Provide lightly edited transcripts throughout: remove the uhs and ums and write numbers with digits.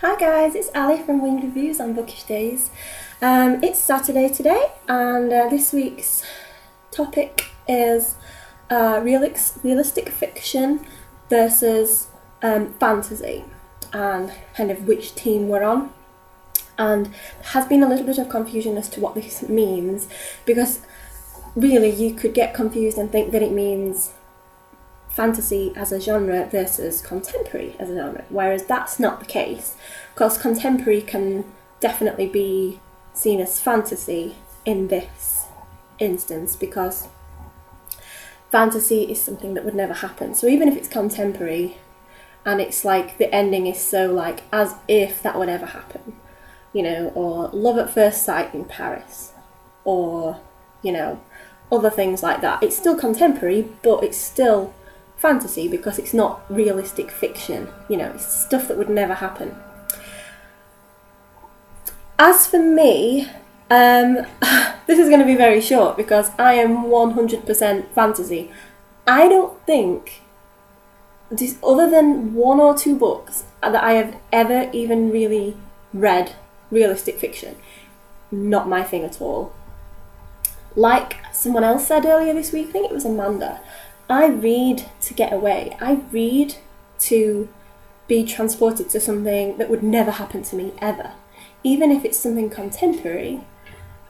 Hi guys, it's Ali from Winged Reviews on Bookish Days. It's Saturday today, and this week's topic is realistic fiction versus fantasy, and kind of which team we're on. And there has been a little bit of confusion as to what this means, because really you could get confused and think that it means fantasy as a genre versus contemporary as a genre, whereas that's not the case, because contemporary can definitely be seen as fantasy in this instance, because fantasy is something that would never happen. So even if it's contemporary and it's like the ending is so like as if that would ever happen, you know, or love at first sight in Paris, or, you know, other things like that, it's still contemporary, but it's still fantasy because it's not realistic fiction, you know, it's stuff that would never happen. As for me, this is going to be very short because I am 100% fantasy. I don't think, other than one or two books, that I have ever even really read realistic fiction. Not my thing at all. Like someone else said earlier this week, I think it was Amanda, I read to get away. I read to be transported to something that would never happen to me ever. Even if it's something contemporary,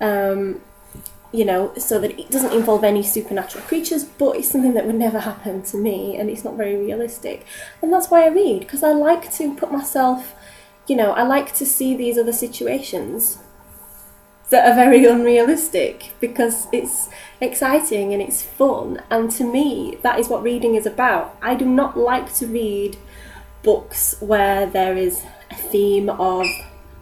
you know, so that it doesn't involve any supernatural creatures, but it's something that would never happen to me and it's not very realistic. And that's why I read, because I like to put myself, you know, I like to see these other situations that are very unrealistic, because it's exciting and it's fun, and to me that is what reading is about. I do not like to read books where there is a theme of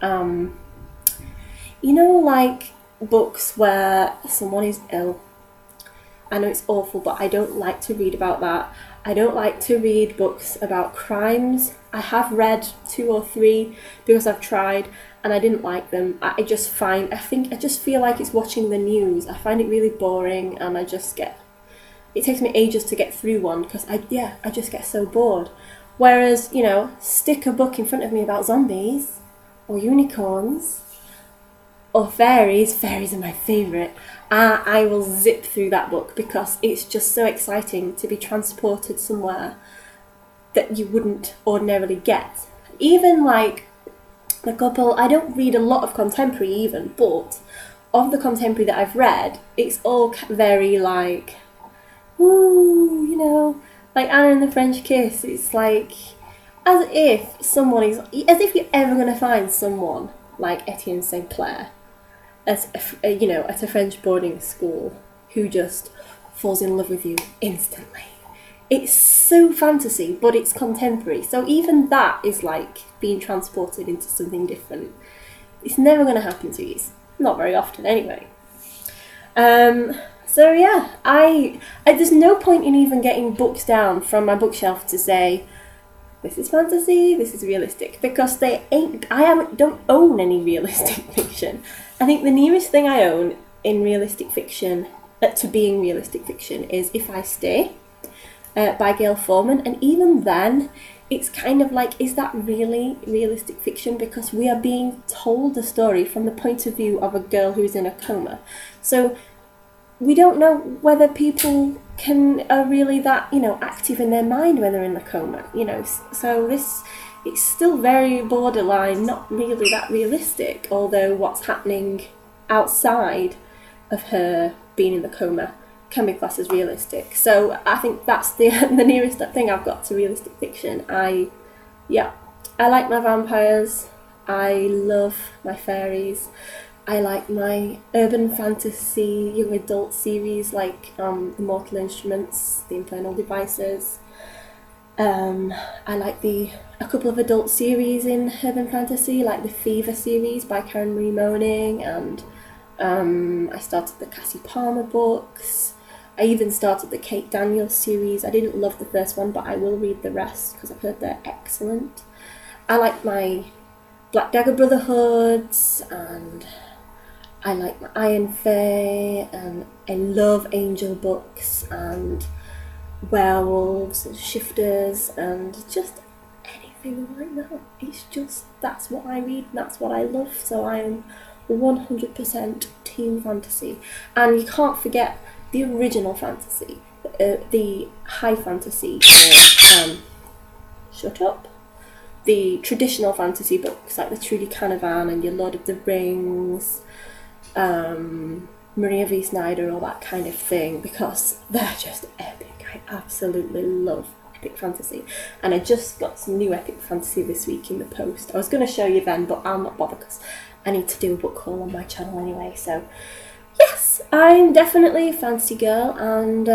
you know, like books where someone is ill. I know it's awful, but I don't like to read about that. I don't like to read books about crimes. I have read 2 or 3 because I've tried and I didn't like them. I just feel like it's watching the news. I find it really boring, and it takes me ages to get through one because I just get so bored. Whereas, you know, stick a book in front of me about zombies or unicorns or fairies. Fairies are my favourite. I will zip through that book because it's just so exciting to be transported somewhere that you wouldn't ordinarily get. Even like the couple, I don't read a lot of contemporary even, but of the contemporary that I've read, it's all very like, woo, you know, like Anna and the French Kiss. It's like as if you're ever going to find someone like Etienne St. Clair at a French boarding school who just falls in love with you instantly. It's so fantasy, but it's contemporary. So even that is like being transported into something different. It's never going to happen to you. Not very often anyway. So yeah, there's no point in even getting books down from my bookshelf to say, this is fantasy, this is realistic, because they ain't. Don't own any realistic fiction. I think the nearest thing I own in realistic fiction to being realistic fiction is If I Stay, by Gail Forman, and even then it's kind of like, is that really realistic fiction? Because we are being told the story from the point of view of a girl who's in a coma, so we don't know whether people are really that, you know, active in their mind when they're in the coma, you know. So it's still very borderline, not really that realistic, although what's happening outside of her being in the coma can be classed as realistic. So I think that's the nearest thing I've got to realistic fiction. I like my vampires, I love my fairies, I like my urban fantasy young adult series like Immortal Instruments, The Infernal Devices. I like a couple of adult series in urban fantasy, like the Fever series by Karen Marie Moning, and I started the Cassie Palmer books. I even started the Kate Daniels series. I didn't love the first one, but I will read the rest because I've heard they're excellent. I like my Black Dagger Brotherhoods, and I like my Iron Fae, and I love angel books and werewolves and shifters and just anything they were right now. It's just, that's what I read and that's what I love, so I am 100% team fantasy. And you can't forget the original fantasy, the high fantasy, shut up, the traditional fantasy books like the Trudy Canavan and your Lord of the Rings, Maria V. Snyder, all that kind of thing, because they're just epic. I absolutely love epic fantasy, and I just got some new epic fantasy this week in the post. I was going to show you then, but I'll not bother because I need to do a book haul on my channel anyway. So yes, I'm definitely a fantasy girl, and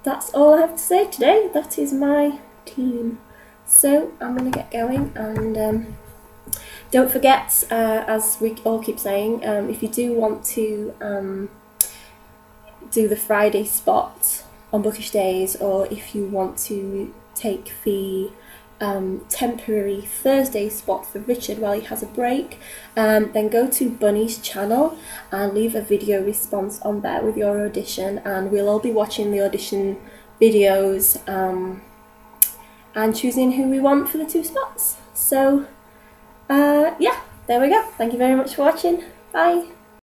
that's all I have to say today. That is my team. So I'm going to get going, and don't forget, as we all keep saying, if you do want to do the Friday spot on Bookish Days, or if you want to take the temporary Thursday spot for Richard while he has a break, then go to Bunny's channel and leave a video response on there with your audition, and we'll all be watching the audition videos and choosing who we want for the 2 spots. So yeah, there we go. Thank you very much for watching. Bye.